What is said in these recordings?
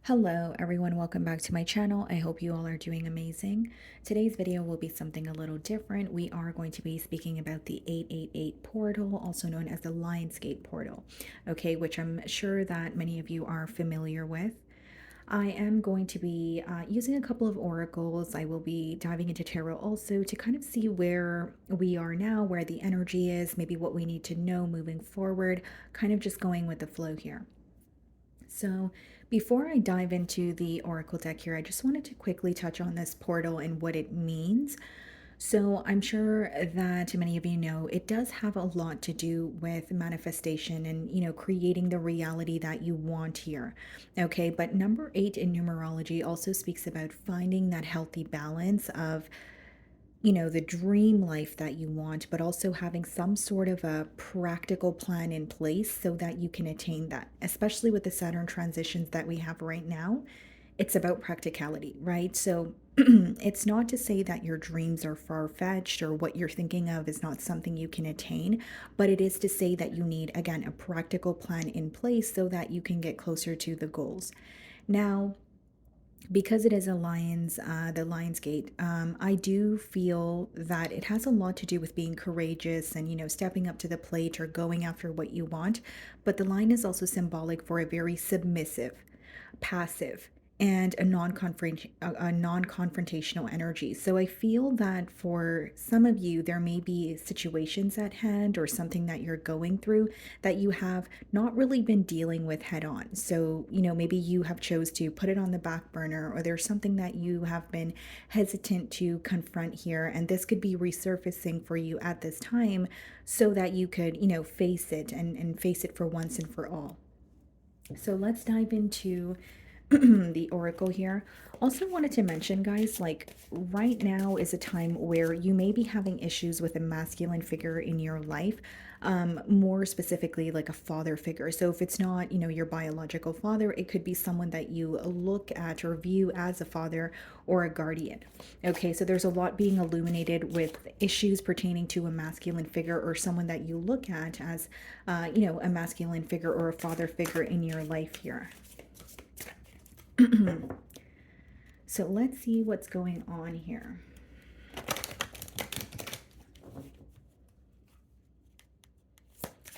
Hello everyone, welcome back to my channel. I hope you all are doing amazing. Today's video will be something a little different. We are going to be speaking about the 888 portal, also known as the Lionsgate portal, okay, which I'm sure that many of you are familiar with. I am going to be using a couple of oracles. I will be diving into tarot also to kind of see where we are now, where the energy is, maybe what we need to know moving forward, kind of just going with the flow here. So, before I dive into the Oracle deck here, I just wanted to quickly touch on this portal and what it means. So, I'm sure that many of you know it does have a lot to do with manifestation and, creating the reality that you want here. Okay, but number 8 in numerology also speaks about finding that healthy balance of the dream life that you want, but also having some sort of a practical plan in place so that you can attain that, especially with the Saturn transitions that we have right now. It's about practicality, right? So it's not to say that your dreams are far fetched or what you're thinking of is not something you can attain, but it is to say that you need, again, a practical plan in place so that you can get closer to the goals. Now, because it is the Lion's Gate, I do feel that it has a lot to do with being courageous and, stepping up to the plate or going after what you want. But the lion is also symbolic for a very submissive, passive, and a non-confrontational energy. So I feel that for some of you, there may be situations at hand or something that you're going through that you have not really been dealing with head on. So, maybe you have chose to put it on the back burner, or there's something that you have been hesitant to confront here, and this could be resurfacing for you at this time so that you could, face it and face it for once and for all. So let's dive into the oracle here. Also wanted to mention, guys, like right now is a time where you may be having issues with a masculine figure in your life, more specifically like a father figure. So if it's not, your biological father, it could be someone that you look at or view as a father or a guardian. Okay, so there's a lot being illuminated with issues pertaining to a masculine figure or someone that you look at as, a masculine figure or a father figure in your life here. So let's see what's going on here.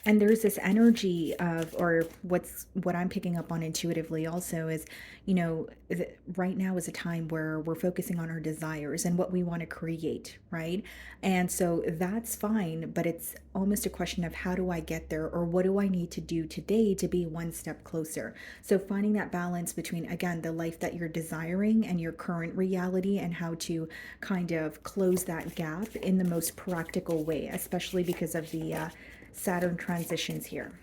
And there's this energy of, or what I'm picking up on intuitively also is, right now is a time where we're focusing on our desires and what we want to create, right? And so that's fine, but it's almost a question of how do I get there, or what do I need to do today to be one step closer? So finding that balance between, again, the life that you're desiring and your current reality, and how to kind of close that gap in the most practical way, especially because of the Saturn transitions here.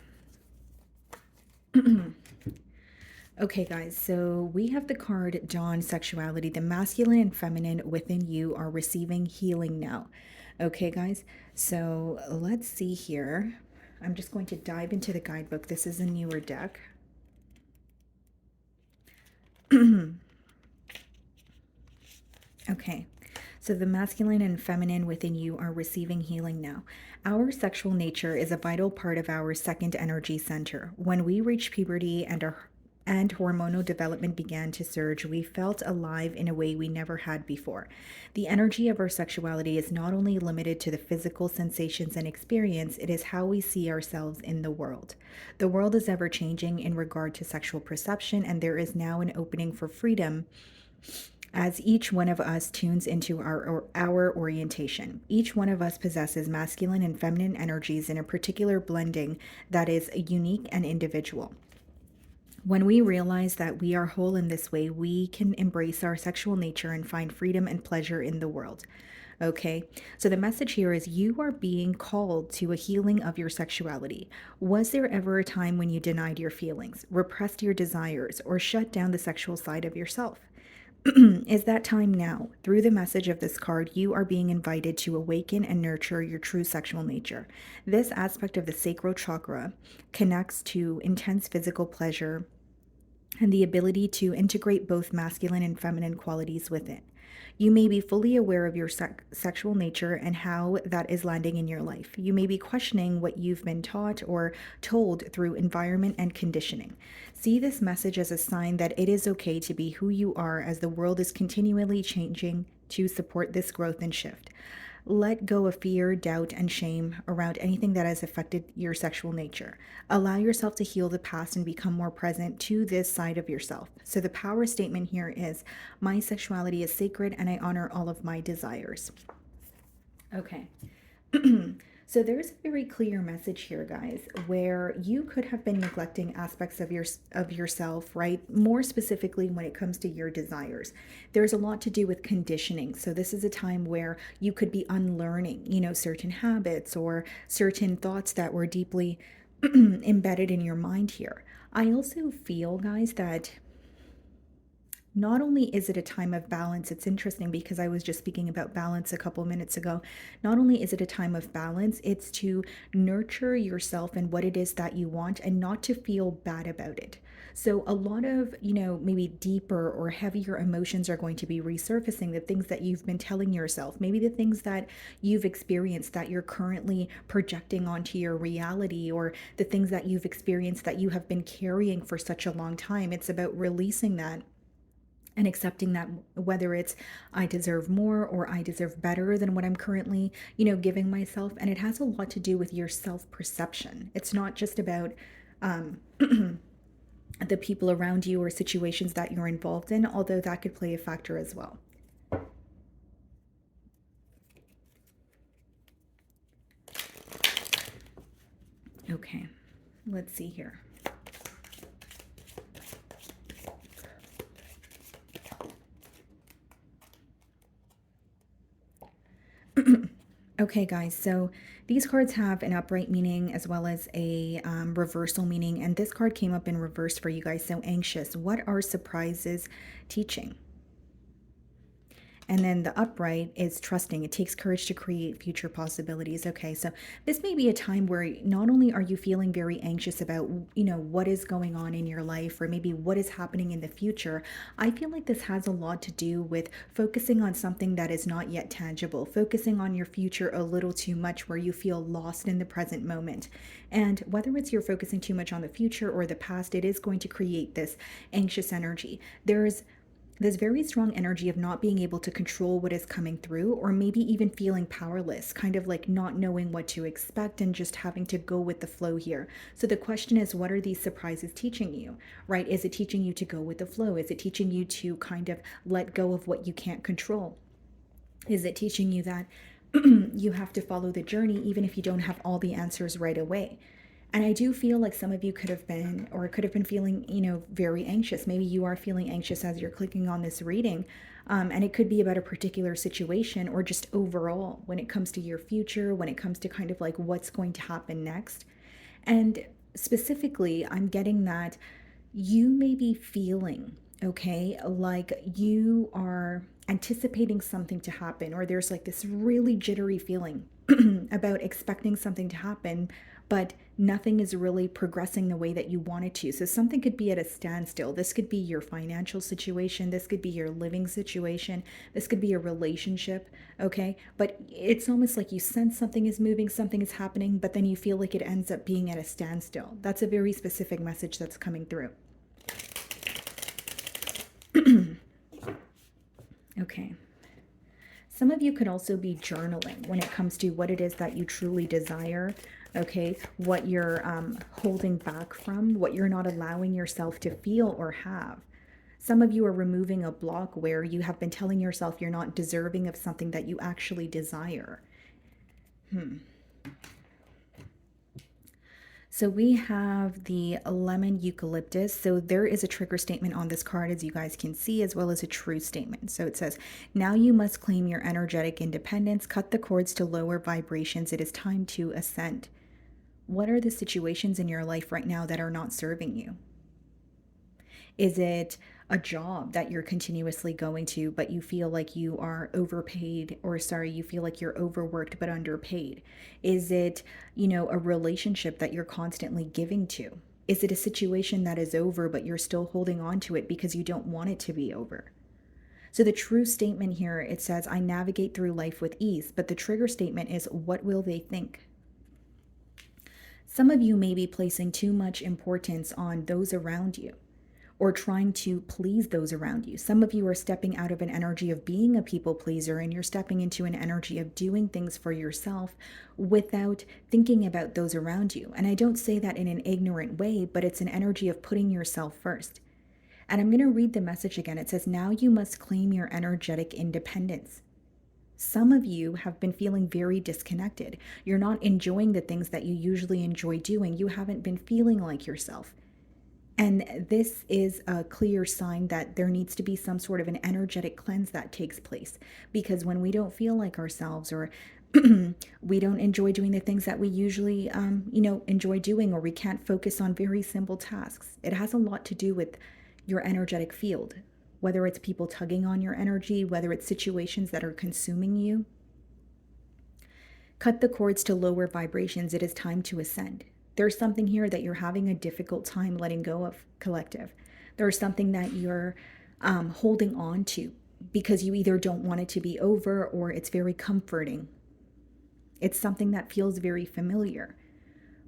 Okay, guys, so we have the card Dawn Sexuality. The masculine and feminine within you are receiving healing now. Okay, guys, so let's see here. I'm just going to dive into the guidebook. This is a newer deck. Okay, so the masculine and feminine within you are receiving healing now. Our sexual nature is a vital part of our second energy center. When we reached puberty and hormonal development began to surge, we felt alive in a way we never had before. The energy of our sexuality is not only limited to the physical sensations and experience, it is how we see ourselves in the world. The world is ever changing in regard to sexual perception, and there is now an opening for freedom as each one of us tunes into our orientation. Each one of us possesses masculine and feminine energies in a particular blending that is unique and individual. When we realize that we are whole in this way, we can embrace our sexual nature and find freedom and pleasure in the world. Okay, so the message here is you are being called to a healing of your sexuality. Was there ever a time when you denied your feelings, repressed your desires, or shut down the sexual side of yourself? Is that time now? Through the message of this card, you are being invited to awaken and nurture your true sexual nature. This aspect of the sacral chakra connects to intense physical pleasure and the ability to integrate both masculine and feminine qualities within. You may be fully aware of your sexual nature and how that is landing in your life. You may be questioning what you've been taught or told through environment and conditioning. See this message as a sign that it is okay to be who you are as the world is continually changing to support this growth and shift. Let go of fear, doubt, and shame around anything that has affected your sexual nature. Allow yourself to heal the past and become more present to this side of yourself. So, the power statement here is my sexuality is sacred and I honor all of my desires. Okay. So there's a very clear message here, guys, where you could have been neglecting aspects of yourself, right? More specifically when it comes to your desires. There's a lot to do with conditioning. So this is a time where you could be unlearning, certain habits or certain thoughts that were deeply embedded in your mind here. I also feel, guys, that not only is it a time of balance, it's interesting because I was just speaking about balance a couple minutes ago. Not only is it a time of balance, it's to nurture yourself and what it is that you want and not to feel bad about it. So, a lot of, maybe deeper or heavier emotions are going to be resurfacing, the things that you've been telling yourself, maybe the things that you've experienced that you're currently projecting onto your reality, or the things that you've experienced that you have been carrying for such a long time. It's about releasing that and accepting that, whether it's I deserve more or I deserve better than what I'm currently, giving myself. And it has a lot to do with your self-perception. It's not just about the people around you or situations that you're involved in, although that could play a factor as well. Okay, let's see here. Okay, guys, so these cards have an upright meaning as well as a reversal meaning, and this card came up in reverse for you guys. So anxious. What are surprises teaching? And then the upright is trusting. It takes courage to create future possibilities. Okay, so this may be a time where not only are you feeling very anxious about, what is going on in your life or maybe what is happening in the future. I feel like this has a lot to do with focusing on something that is not yet tangible, focusing on your future a little too much where you feel lost in the present moment. And whether it's you're focusing too much on the future or the past, it is going to create this anxious energy. There's this very strong energy of not being able to control what is coming through, or maybe even feeling powerless, kind of like not knowing what to expect and just having to go with the flow here. So the question is, what are these surprises teaching you, right? Is it teaching you to go with the flow? Is it teaching you to kind of let go of what you can't control? Is it teaching you that you have to follow the journey even if you don't have all the answers right away? And I do feel like some of you could have been feeling, very anxious. Maybe you are feeling anxious as you're clicking on this reading. And it could be about a particular situation or just overall when it comes to your future, when it comes to kind of like what's going to happen next. And specifically, I'm getting that you may be feeling, okay, like you are anticipating something to happen, or there's like this really jittery feeling about expecting something to happen, but nothing is really progressing the way that you want it to. So something could be at a standstill. This could be your financial situation. This could be your living situation. This could be a relationship. Okay. But it's almost like you sense something is moving, something is happening, but then you feel like it ends up being at a standstill. That's a very specific message that's coming through. Okay. Some of you could also be journaling when it comes to what it is that you truly desire, okay? What you're holding back from, what you're not allowing yourself to feel or have. Some of you are removing a block where you have been telling yourself you're not deserving of something that you actually desire. So we have the lemon eucalyptus. So there is a trigger statement on this card, as you guys can see, as well as a true statement. So it says, now you must claim your energetic independence, cut the cords to lower vibrations. It is time to ascend. What are the situations in your life right now that are not serving you? Is it a job that you're continuously going to, but you feel like you are overpaid, or sorry, you feel like you're overworked but underpaid? Is it, a relationship that you're constantly giving to? Is it a situation that is over, but you're still holding on to it because you don't want it to be over? So the true statement here, it says, I navigate through life with ease. But the trigger statement is, what will they think? Some of you may be placing too much importance on those around you or trying to please those around you. Some of you are stepping out of an energy of being a people pleaser and you're stepping into an energy of doing things for yourself without thinking about those around you. And I don't say that in an ignorant way, but it's an energy of putting yourself first. And I'm going to read the message again. It says, now you must claim your energetic independence. Some of you have been feeling very disconnected. You're not enjoying the things that you usually enjoy doing. You haven't been feeling like yourself. And this is a clear sign that there needs to be some sort of an energetic cleanse that takes place. Because when we don't feel like ourselves, or we don't enjoy doing the things that we usually, enjoy doing, or we can't focus on very simple tasks, it has a lot to do with your energetic field. Whether it's people tugging on your energy, whether it's situations that are consuming you. Cut the cords to lower vibrations. It is time to ascend. There's something here that you're having a difficult time letting go of, collective. There's something that you're holding on to because you either don't want it to be over or it's very comforting. It's something that feels very familiar,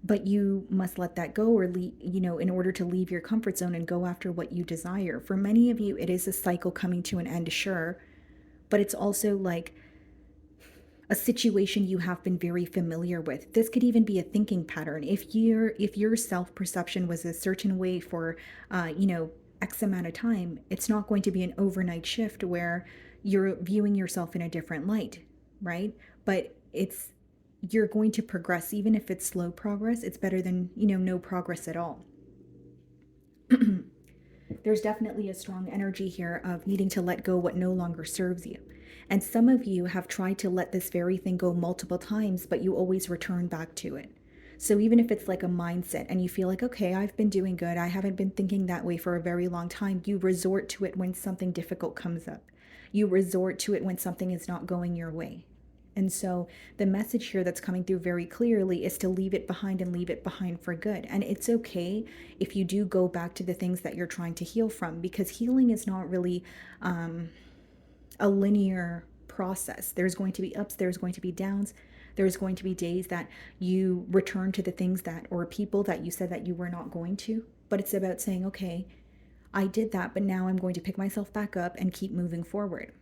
but you must let that go, or in order to leave your comfort zone and go after what you desire. For many of you, it is a cycle coming to an end, sure, but it's also like a situation you have been very familiar with. This could even be a thinking pattern. If your self-perception was a certain way for X amount of time, it's not going to be an overnight shift where you're viewing yourself in a different light, right? But you're going to progress. Even if it's slow progress, it's better than no progress at all. There's definitely a strong energy here of needing to let go what no longer serves you. And some of you have tried to let this very thing go multiple times, but you always return back to it. So even if it's like a mindset and you feel like, okay, I've been doing good, I haven't been thinking that way for a very long time, you resort to it when something difficult comes up. You resort to it when something is not going your way. And so the message here that's coming through very clearly is to leave it behind, and leave it behind for good. And it's okay if you do go back to the things that you're trying to heal from, because healing is not really a linear process. There's going to be ups, there's going to be downs. There's going to be days that you return to the things that, or people that you said that you were not going to. But it's about saying, okay, I did that, but now I'm going to pick myself back up and keep moving forward.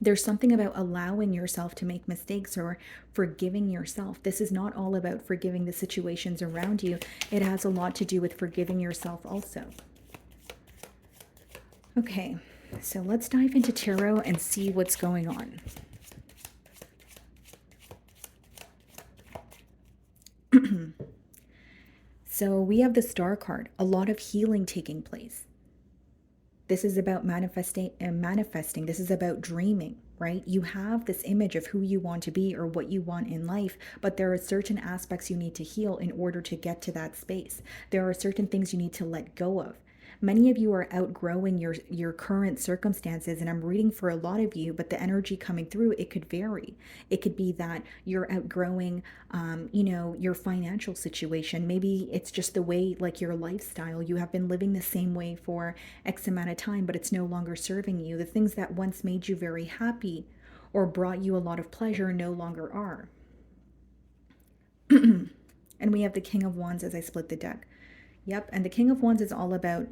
There's something about allowing yourself to make mistakes, or forgiving yourself. This is not all about forgiving the situations around you. It has a lot to do with forgiving yourself also. Okay, so let's dive into tarot and see what's going on. So we have the Star card, a lot of healing taking place. This is about manifesting. This is about dreaming, right? You have this image of who you want to be or what you want in life, but there are certain aspects you need to heal in order to get to that space. There are certain things you need to let go of. Many of you are outgrowing your current circumstances, and I'm reading for a lot of you, but the energy coming through, it could vary. It could be that you're outgrowing, your financial situation. Maybe it's just the way, like your lifestyle, you have been living the same way for X amount of time, but it's no longer serving you. The things that once made you very happy or brought you a lot of pleasure no longer are. And we have the King of Wands as I split the deck. Yep, and the King of Wands is all about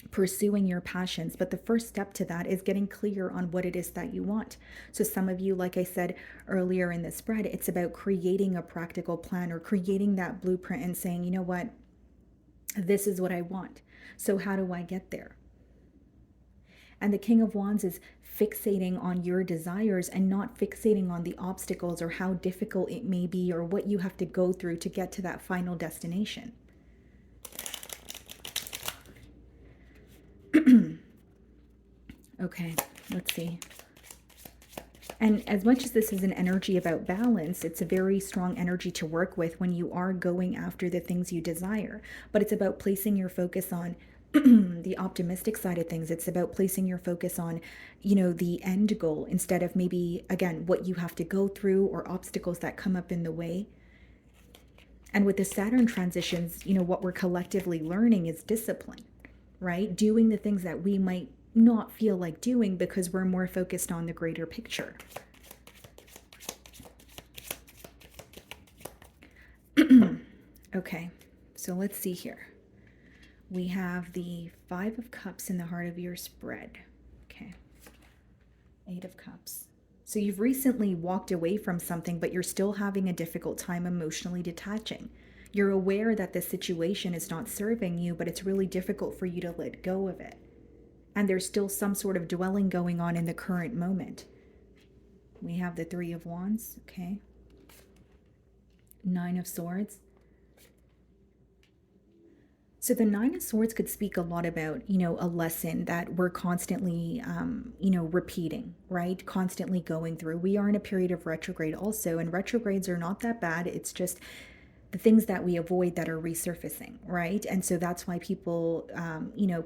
pursuing your passions, but the first step to that is getting clear on what it is that you want. So some of you, like I said earlier in the spread, it's about creating a practical plan or creating that blueprint and saying, you know what, this is what I want. So how do I get there? And the King of Wands is fixating on your desires and not fixating on the obstacles or how difficult it may be or what you have to go through to get to that final destination. Okay, let's see. And as much as this is an energy about balance, it's a very strong energy to work with when you are going after the things you desire. But it's about placing your focus on the optimistic side of things. It's about placing your focus on, the end goal instead of maybe, again, what you have to go through or obstacles that come up in the way. And with the Saturn transitions, what we're collectively learning is discipline, right? Doing the things that we might not feel like doing because we're more focused on the greater picture. Okay, so let's see here. We have the Five of Cups in the heart of your spread. Okay, Eight of Cups. So you've recently walked away from something, but you're still having a difficult time emotionally detaching. You're aware that the situation is not serving you, but it's really difficult for you to let go of it. And there's still some sort of dwelling going on in the current moment. We have the Three of Wands, okay? Nine of Swords. So the Nine of Swords could speak a lot about, a lesson that we're constantly, repeating, right? Constantly going through. We are in a period of retrograde also, and retrogrades are not that bad. It's just the things that we avoid that are resurfacing, right? And so that's why people,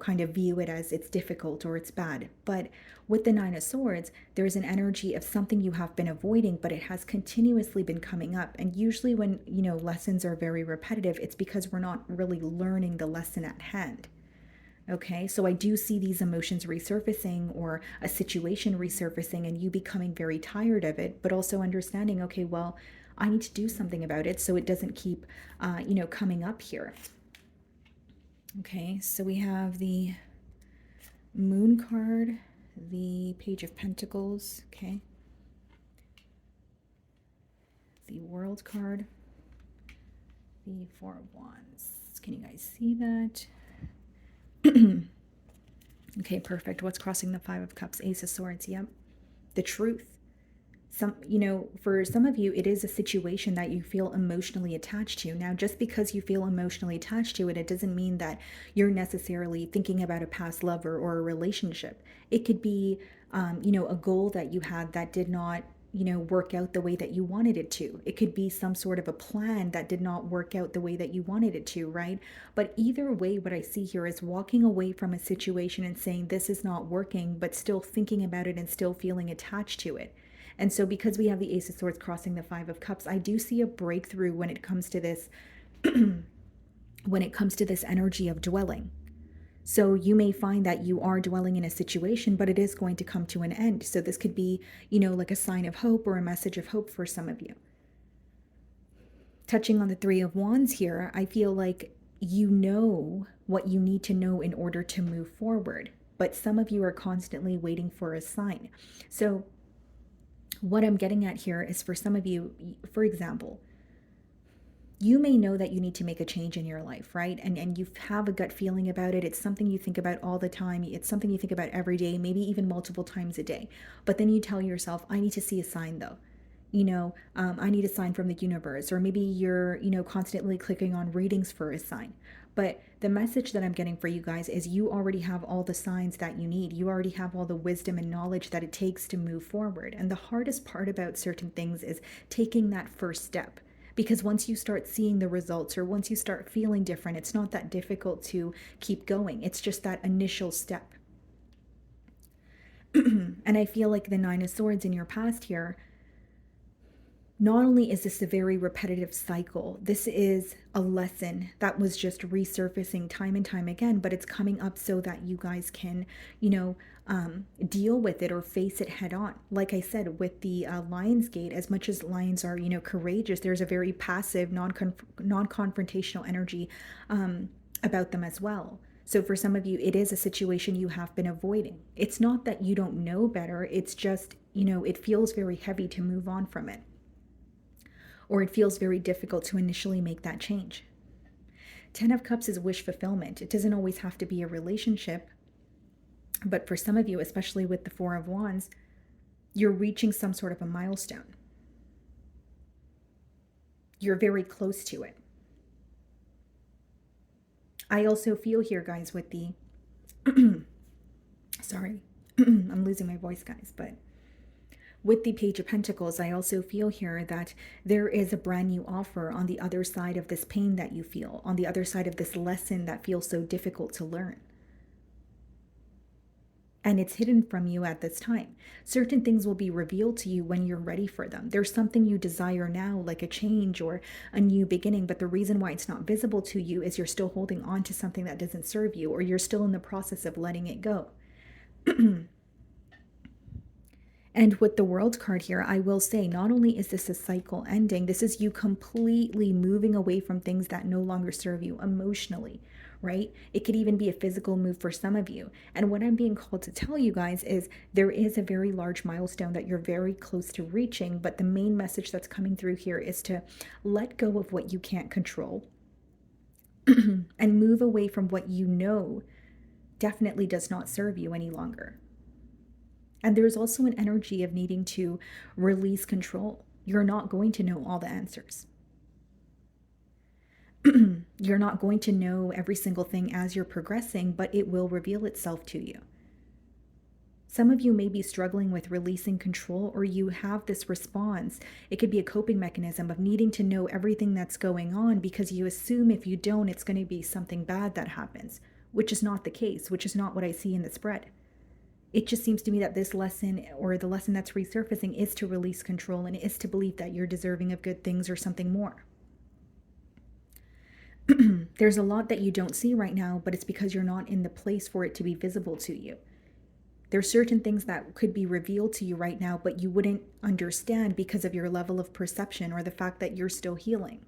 kind of view it as it's difficult or it's bad. But with the Nine of Swords, there's an energy of something you have been avoiding, but it has continuously been coming up. And usually when, lessons are very repetitive, it's because we're not really learning the lesson at hand. Okay, so I do see these emotions resurfacing or a situation resurfacing and you becoming very tired of it, but also understanding, okay, well, I need to do something about it so it doesn't keep, coming up here. Okay, so we have the Moon card, the Page of Pentacles, okay, the World card, the Four of Wands. Can you guys see that? Okay, perfect. What's crossing the Five of Cups? Ace of Swords. Yep. The truth. For some of you, it is a situation that you feel emotionally attached to. Now, just because you feel emotionally attached to it, it doesn't mean that you're necessarily thinking about a past lover or a relationship. It could be, a goal that you had that did not, work out the way that you wanted it to. It could be some sort of a plan that did not work out the way that you wanted it to, right? But either way, what I see here is walking away from a situation and saying, this is not working, but still thinking about it and still feeling attached to it. And so because we have the Ace of Swords crossing the Five of Cups, I do see a breakthrough when it comes to this, when it comes to this energy of dwelling. So you may find that you are dwelling in a situation, but it is going to come to an end. So this could be, like a sign of hope or a message of hope for some of you. Touching on the Three of Wands here, I feel like you know what you need to know in order to move forward, but some of you are constantly waiting for a sign. So what I'm getting at here is for some of you, for example, you may know that you need to make a change in your life, right? And you have a gut feeling about it. It's something you think about all the time. It's something you think about every day, maybe even multiple times a day. But then you tell yourself, I need to see a sign though. I need a sign from the universe. Or maybe you're, constantly clicking on readings for a sign. But the message that I'm getting for you guys is you already have all the signs that you need. You already have all the wisdom and knowledge that it takes to move forward. And the hardest part about certain things is taking that first step. Because once you start seeing the results or once you start feeling different, it's not that difficult to keep going. It's just that initial step. And I feel like the Nine of Swords in your past here, not only is this a very repetitive cycle, this is a lesson that was just resurfacing time and time again, but it's coming up so that you guys can, deal with it or face it head on. Like I said, with the Lionsgate, as much as lions are, courageous, there's a very passive, non-confrontational energy about them as well. So for some of you, it is a situation you have been avoiding. It's not that you don't know better. It's just, it feels very heavy to move on from it. Or it feels very difficult to initially make that change. 10 of Cups is wish fulfillment. It doesn't always have to be a relationship, but for some of you, especially with the Four of Wands, you're reaching some sort of a milestone. You're very close to it. I also feel here, guys, with the, sorry, I'm losing my voice, guys, but with the Page of Pentacles, I also feel here that there is a brand new offer on the other side of this pain that you feel, on the other side of this lesson that feels so difficult to learn. And it's hidden from you at this time. Certain things will be revealed to you when you're ready for them. There's something you desire now, like a change or a new beginning, but the reason why it's not visible to you is you're still holding on to something that doesn't serve you, or you're still in the process of letting it go. And with the World card here, I will say, not only is this a cycle ending, this is you completely moving away from things that no longer serve you emotionally, right? It could even be a physical move for some of you. And what I'm being called to tell you guys is there is a very large milestone that you're very close to reaching, but the main message that's coming through here is to let go of what you can't control and move away from what you know definitely does not serve you any longer. And there's also an energy of needing to release control. You're not going to know all the answers. You're not going to know every single thing as you're progressing, but it will reveal itself to you. Some of you may be struggling with releasing control, or you have this response. It could be a coping mechanism of needing to know everything that's going on because you assume if you don't, it's going to be something bad that happens, which is not the case, which is not what I see in the spread. It just seems to me that this lesson, or the lesson that's resurfacing, is to release control and is to believe that you're deserving of good things or something more. There's a lot that you don't see right now, but it's because you're not in the place for it to be visible to you. There's certain things that could be revealed to you right now, but you wouldn't understand because of your level of perception or the fact that you're still healing.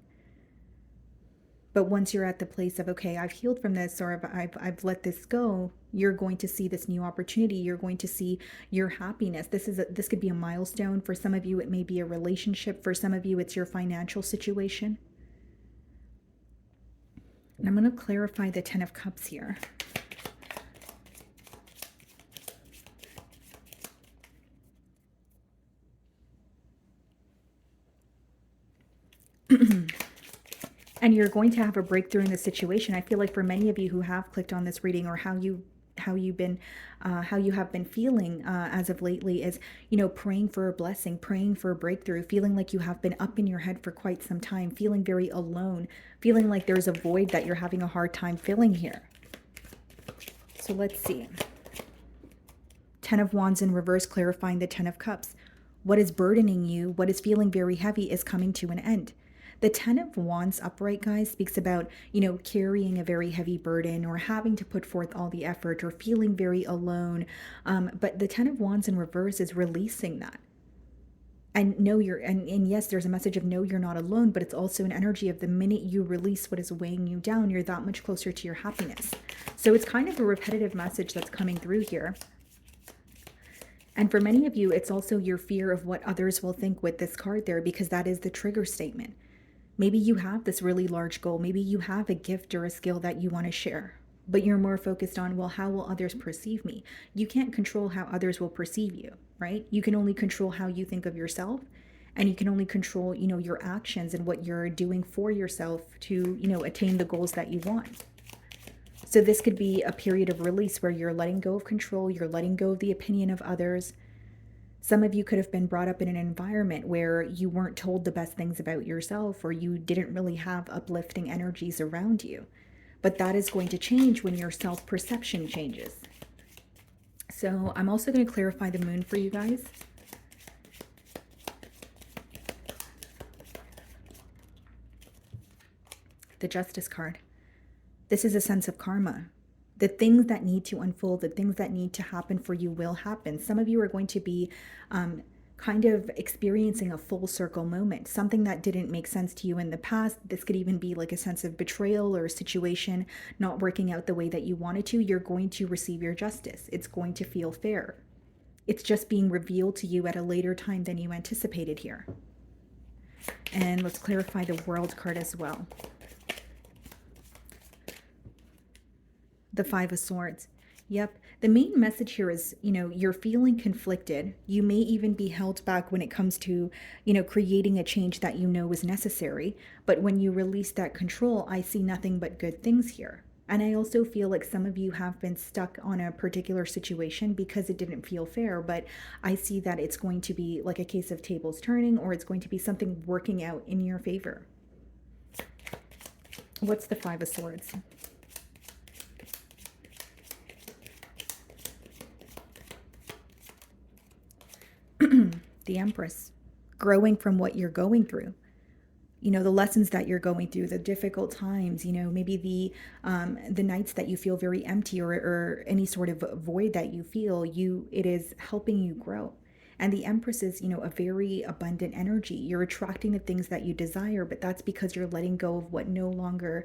But once you're at the place of, okay, I've healed from this, or I've let this go, you're going to see this new opportunity. You're going to see your happiness. This could be a milestone. For some of you, it may be a relationship. For some of you, it's your financial situation. And I'm going to clarify the 10 of Cups here. And you're going to have a breakthrough in this situation. I feel like for many of you who have clicked on this reading, or how you have been feeling as of lately, is, praying for a blessing, praying for a breakthrough, feeling like you have been up in your head for quite some time, feeling very alone, feeling like there's a void that you're having a hard time filling here. So let's see. 10 of Wands in reverse, clarifying the 10 of Cups. What is burdening you, what is feeling very heavy, is coming to an end. The 10 of Wands upright, guys, speaks about, carrying a very heavy burden, or having to put forth all the effort, or feeling very alone. But the 10 of Wands in reverse is releasing that. And and yes, there's a message of no, you're not alone, but it's also an energy of the minute you release what is weighing you down, you're that much closer to your happiness. So it's kind of a repetitive message that's coming through here. And for many of you, it's also your fear of what others will think with this card there, because that is the trigger statement. Maybe you have this really large goal. Maybe you have a gift or a skill that you want to share, but you're more focused on, well, how will others perceive me? You can't control how others will perceive you, right? You can only control how you think of yourself, and you can only control, your actions and what you're doing for yourself to, attain the goals that you want. So this could be a period of release where you're letting go of control, you're letting go of the opinion of others. Some of you could have been brought up in an environment where you weren't told the best things about yourself, or you didn't really have uplifting energies around you. But that is going to change when your self-perception changes. So I'm also going to clarify the moon for you guys. The Justice card. This is a sense of karma. The things that need to unfold, the things that need to happen for you will happen. Some of you are going to be kind of experiencing a full circle moment, something that didn't make sense to you in the past. This could even be like a sense of betrayal, or a situation not working out the way that you wanted to. You're going to receive your justice. It's going to feel fair. It's just being revealed to you at a later time than you anticipated here. And let's clarify the World card as well. The Five of Swords. Yep. The main message here is, you're feeling conflicted. You may even be held back when it comes to, creating a change that you know is necessary. But when you release that control, I see nothing but good things here. And I also feel like some of you have been stuck on a particular situation because it didn't feel fair. But I see that it's going to be like a case of tables turning, or it's going to be something working out in your favor. What's the Five of Swords? The Empress. Growing from what you're going through. the lessons that you're going through, the difficult times, maybe the nights that you feel very empty, or any sort of void that you feel, it is helping you grow. And the Empress is, a very abundant energy. You're attracting the things that you desire, but that's because you're letting go of what no longer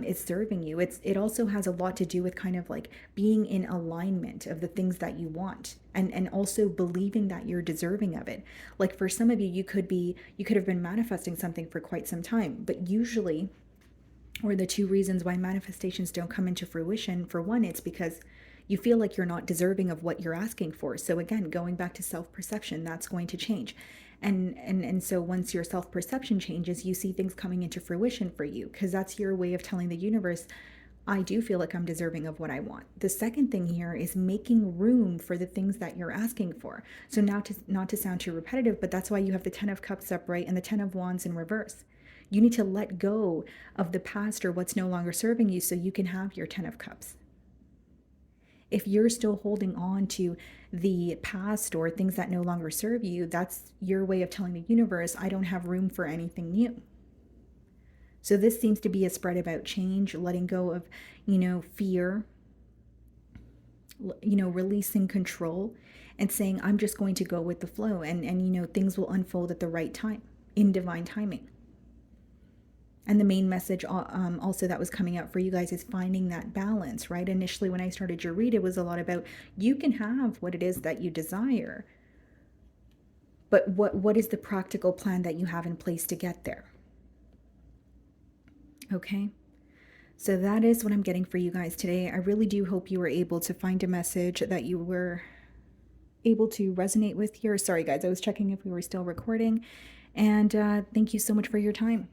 is serving you. It also has a lot to do with kind of like being in alignment of the things that you want, and also believing that you're deserving of it. Like for some of you, you could have been manifesting something for quite some time, but usually, or the two reasons why manifestations don't come into fruition, for one, it's because you feel like you're not deserving of what you're asking for. So again, going back to self-perception, that's going to change. And so once your self-perception changes, you see things coming into fruition for you, because that's your way of telling the universe, I do feel like I'm deserving of what I want. The second thing here is making room for the things that you're asking for. So now, to not to sound too repetitive, but that's why you have the 10 of Cups upright and the 10 of Wands in reverse. You need to let go of the past or what's no longer serving you so you can have your 10 of Cups. If you're still holding on to the past or things that no longer serve you, that's your way of telling the universe, I don't have room for anything new. So this seems to be a spread about change, letting go of, fear, releasing control, and saying, I'm just going to go with the flow, and things will unfold at the right time, in divine timing. And the main message also that was coming out for you guys is finding that balance, right? Initially, when I started your read, it was a lot about, you can have what it is that you desire, but what is the practical plan that you have in place to get there? Okay. So that is what I'm getting for you guys today. I really do hope you were able to find a message that you were able to resonate with here. Sorry, guys, I was checking if we were still recording. And thank you so much for your time.